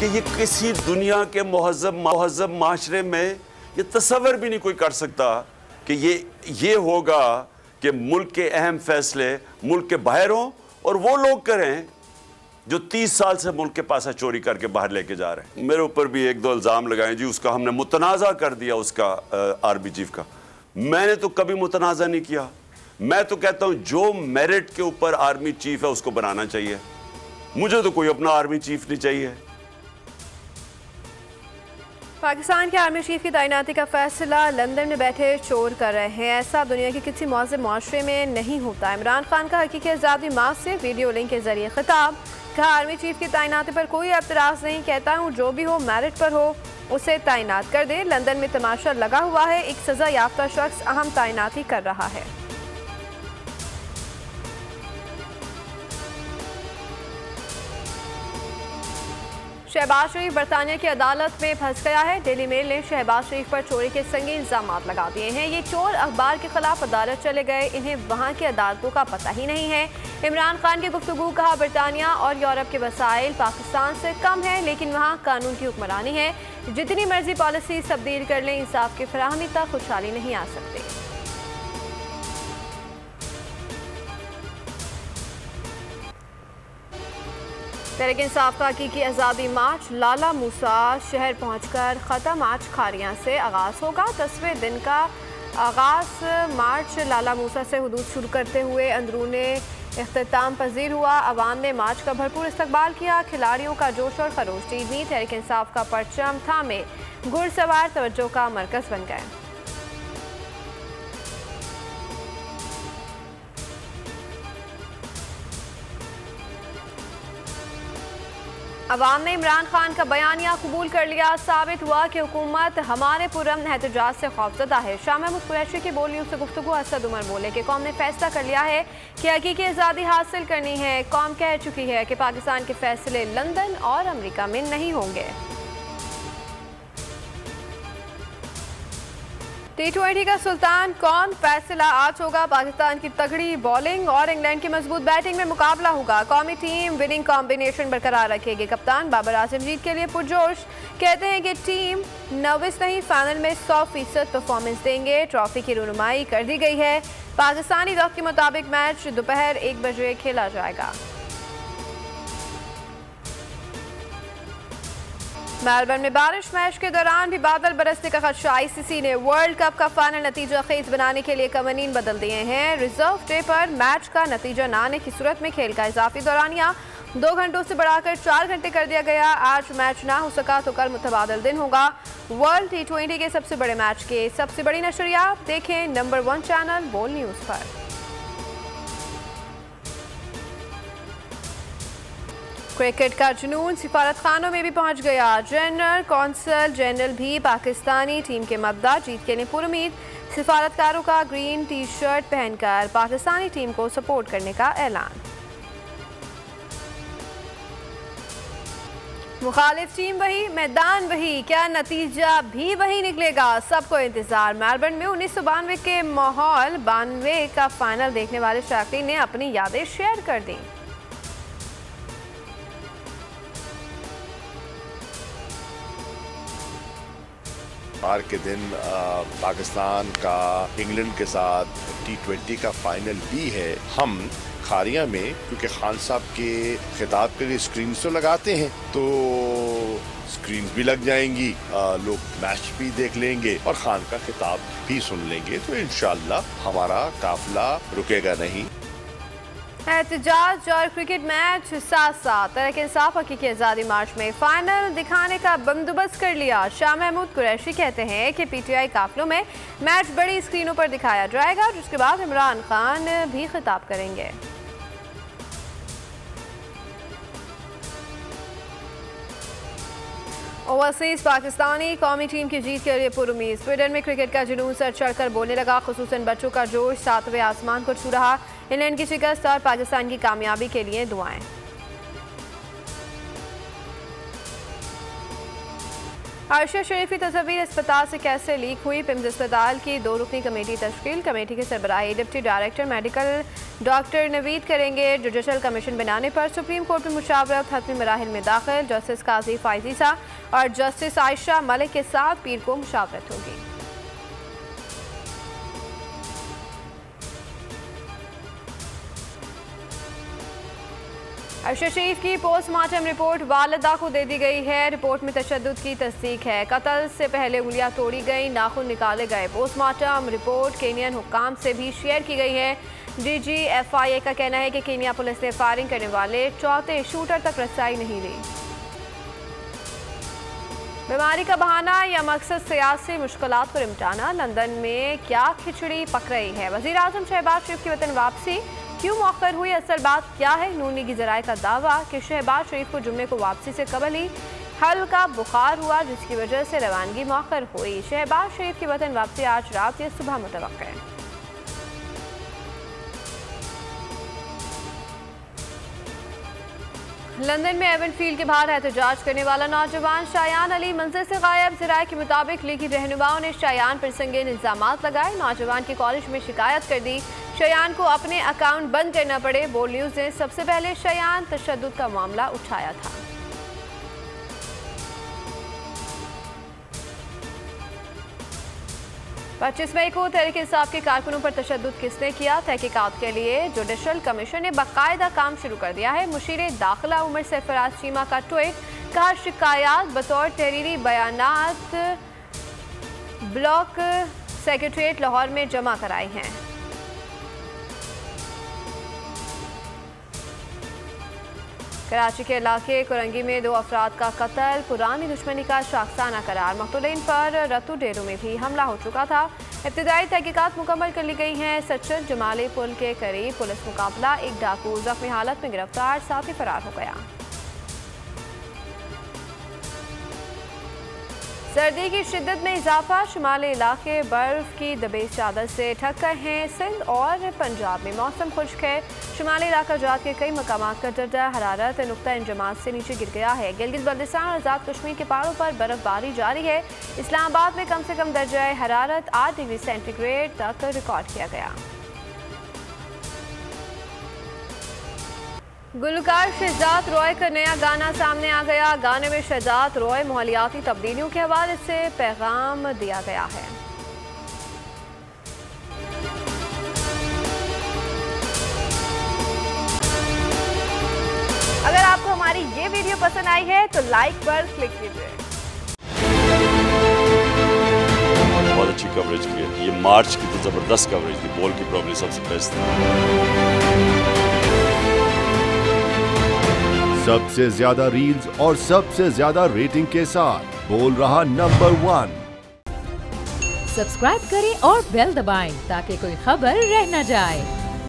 कि ये किसी दुनिया के महज़ब माशरे में ये तसव्वुर भी नहीं कोई कर सकता कि ये होगा कि मुल्क के अहम फैसले मुल्क के बाहर हों और वो लोग करें जो 30 साल से मुल्क के पास चोरी करके बाहर लेके जा रहे हैं। मेरे ऊपर भी एक दो इल्ज़ाम लगाए जी, उसका हमने मुतनाज़ा कर दिया, उसका आर्मी चीफ का। मैंने तो कभी मुतनाज़ा नहीं किया। मैं तो कहता हूं जो मेरिट के ऊपर आर्मी चीफ है उसको बनाना चाहिए। मुझे तो कोई अपना आर्मी चीफ नहीं चाहिए। पाकिस्तान के आर्मी चीफ की तैनाती का फैसला लंदन में बैठे चोर कर रहे हैं। ऐसा दुनिया के किसी मौजूद माशरे में नहीं होता। इमरान खान का हकीकी आज़ादी मार्च से वीडियो लिंक के जरिए खिताब। कहा आर्मी चीफ की तैनाती पर कोई एतराज़ नहीं, कहता हूँ जो भी हो मेरिट पर हो उसे तैनात कर दे। लंदन में तमाशा लगा हुआ है, एक सजा याफ्ता शख्स अहम तैनाती कर रहा है। शहबाज शरीफ बरतानिया की अदालत में फंस गया है। डेली मेल ने शहबाज शरीफ पर चोरी के संगीन इल्जाम लगा दिए हैं। ये चोर अखबार के खिलाफ अदालत चले गए, इन्हें वहां की अदालतों का पता ही नहीं है। इमरान खान की गुफ्तगू, कहा बरतानिया और यूरोप के वसाइल पाकिस्तान से कम है लेकिन वहाँ कानून की हुक्मरानी है। जितनी मर्जी पॉलिसी तब्दील कर लें, इंसाफ की फराहमी तक खुशहाली नहीं आ सकती। तहरीक इंसाफ का हकीकी आज़ादी मार्च लाला मूसा शहर पहुंचकर ख़त्म। आज खारियां से आगाज़ होगा। 10वें दिन का आगाज़ मार्च लाला मूसा से हुदूद शुरू करते हुए अंदरूने इख्तिताम पजीर हुआ। अवाम ने मार्च का भरपूर इस्तकबाल किया। खिलाड़ियों का जोश और खरोश टीवी तहरीक इंसाफ का परचम थामे घुड़सवार तवज्जो का मरकज़ बन गए। अवाम ने इमरान खान का बयानिया कबूल कर लिया। साबित हुआ कि हुकूमत हमारे पुरअमन एहतजाज से खौफजदा है। शाह महमूद कुरैशी की बोलियों से गुफ्तगू असद उमर बोले कि कौम ने फैसला कर लिया है कि हकीकी आज़ादी हासिल करनी है। कौम कह चुकी है कि पाकिस्तान के फैसले लंदन और अमेरिका में नहीं होंगे। T20 का सुल्तान कौन, फैसला आज होगा। पाकिस्तान की तगड़ी बॉलिंग और इंग्लैंड की मजबूत बैटिंग में मुकाबला होगा। कौमी टीम विनिंग कॉम्बिनेशन बरकरार रखेगी। कप्तान बाबर आजम जीत के लिए पुरजोश, कहते हैं कि टीम नर्वस नहीं, फाइनल में 100% परफॉर्मेंस देंगे। ट्रॉफी की रुनुमाई कर दी गई है। पाकिस्तानी वक्त के मुताबिक मैच दोपहर 1 बजे खेला जाएगा। मेलबर्न में बारिश, मैच के दौरान भी बादल बरसने का खदशा। आईसीसी ने वर्ल्ड कप का फाइनल नतीजा खेज बनाने के लिए कवानीन बदल दिए हैं। रिजर्व डे पर मैच का नतीजा न आने की सूरत में खेल का इजाफी दौरानिया 2 घंटों से बढ़ाकर 4 घंटे कर दिया गया। आज मैच ना हो सका तो कल मुतबादल दिन होगा। वर्ल्ड T20 के सबसे बड़े मैच के सबसे बड़ी नशरिया देखें नंबर 1 चैनल बोल न्यूज़ पर। क्रिकेट का जुनून सिफारत खानों में भी पहुंच गया। जनरल कौंसल जनरल भी पाकिस्तानी टीम के मद्दा, जीत के लिए पुरुमीद। सिफारतकारों का ग्रीन टी शर्ट पहनकर पाकिस्तानी टीम को सपोर्ट करने का ऐलान। मुखालिफ टीम वही, मैदान वही, क्या नतीजा भी वही निकलेगा, सबको इंतजार। मेलबर्न में 1992 के माहौल, 92 का फाइनल देखने वाले शायकीन ने अपनी यादें शेयर कर दी। आज के दिन पाकिस्तान का इंग्लैंड के साथ T20 का फाइनल भी है। हम खारिया में क्योंकि खान साहब के खिताब के लिए स्क्रीन तो लगाते हैं, तो स्क्रीन भी लग जाएंगी, लोग मैच भी देख लेंगे और खान का खिताब भी सुन लेंगे, तो इंशाल्लाह हमारा काफिला रुकेगा नहीं। एहतजाज और क्रिकेट मैच साथ साथ। तहरीक इंसाफ हकीकी आज़ादी मार्च में फाइनल दिखाने का बंदोबस्त कर लिया। शाह महमूद कुरैशी कहते हैं कि PTI काफिलों में मैच बड़ी स्क्रीनों पर दिखाया जाएगा, जिसके बाद इमरान खान भी खिताब करेंगे। ओवरसीज पाकिस्तानी कौमी टीम की जीत के लिए पुरुमीद। स्वीडन में क्रिकेट का जुनून सर चढ़कर बोलने लगा, खुसूसन बच्चों का जोश 7वें आसमान को छू रहा। इंग्लैंड की शिकस्त और पाकिस्तान की कामयाबी के लिए दुआएं। आयशा शरीफ की तस्वीर अस्पताल से कैसे लीक हुई। पिम्स अस्पताल की 2 रुकनी कमेटी तश्कील। कमेटी के सरबराही deputy director medical doctor Naveed करेंगे जुडिशल कमीशन बनाने पर सुप्रीम कोर्ट में मुशावरत हतमी मराहिल में दाखिल। जस्टिस काजी फाइजीसा और जस्टिस आयशा मलिक के साथ पीर को मुशावरत होगी। अरशद शरीफ की पोस्टमार्टम रिपोर्ट वालिदा को दे दी गई है। रिपोर्ट में तशद्दुद की तस्दीक है। कत्ल से पहले उंगलियां तोड़ी गई, नाखून निकाले गए। पोस्टमार्टम रिपोर्ट केनियन हुक्काम से भी शेयर की गई है। DGFIA का कहना है कि केनिया पुलिस ने फायरिंग करने वाले चौथे शूटर तक रसाई नहीं दी। बीमारी का बहाना या मकसद सियासी मुश्किलात पर निपटाना। लंदन में क्या खिचड़ी पक रही है। वज़ीर आज़म शहबाज शरीफ की वतन वापसी क्यों मौखर हुई, असल बात क्या है। नून लीगी ज़राए का दावा कि शहबाज शरीफ को जुम्मे को वापसी से कबल ही हल्का बुखार हुआ, जिसकी वजह से रवानगी मौखर हुई। शहबाज शरीफ की वतन वापसी आज रात या सुबह मुतवक्किल है। लंदन में एवनफील्ड के बाहर एहतजाज करने वाला नौजवान शायान अली मंजिल से गायब। ज़राए के मुताबिक लीगी रहनुमाओं ने शायान पर संगीन इल्जामात लगाए। नौजवान की कॉलेज में शिकायत कर दी। शायान को अपने अकाउंट बंद करना पड़े। बोल न्यूज़ ने सबसे पहले शायान तशद्दुद का मामला उठाया था। 25 मई को तहरीक इंसाफ के कारकुनों पर तशद्दुद किसने किया, तहकीकात के लिए जुडिशल कमीशन ने बाकायदा काम शुरू कर दिया है। मुशीर दाखिला उमर सरफराज चीमा का ट्वीट, कहा शिकायत बतौर तहरीरी बयानात ब्लॉक सेक्रेटरीट लाहौर में जमा कराई हैं। कराची के इलाके कुरंगी में 2 अफराद का कत्ल, पुरानी दुश्मनी का शाखसाना करार। मकतूलीन पर रतू डेरों में भी हमला हो चुका था। इब्तिदाई तहकीकात मुकम्मल कर ली गई हैं। सच्चर जमाली पुल के करीब पुलिस मुकाबला, एक डाकू जख्मी हालत में गिरफ्तार, साथी फरार हो गया। सर्दी की शिद्दत में इजाफा, शुमाली इलाके बर्फ की दबे चादर से ढक गए हैं। सिंध और पंजाब में मौसम खुश्क है। शुमाली इलाका जात के कई मकामात का दर्जा हरारत नुक्ता इंजमात से नीचे गिर गया है। गिलगित बल्तिस्तान और आज़ाद कश्मीर के पहाड़ों पर बर्फबारी जारी है। इस्लामाबाद में कम से कम दर्जा हरारत 8 डिग्री सेंटीग्रेड तक रिकॉर्ड किया गया। गुलकार शहजाद रॉय का नया गाना सामने आ गया। गाने में शहजाद रॉय माहौलियाती तब्दीलियों के हवाले से पैगाम दिया गया है। अगर आपको हमारी ये वीडियो पसंद आई है तो लाइक पर क्लिक कीजिए। बहुत अच्छी कवरेज की है। ये मार्च की तो जबरदस्त कवरेज थी, बॉल की प्रॉब्लम सबसे बेस्ट थी। सबसे ज्यादा रील्स और सबसे ज्यादा रेटिंग के साथ बोल रहा नंबर 1। सब्सक्राइब करें और बेल दबाएं ताकि कोई खबर रह न जाए।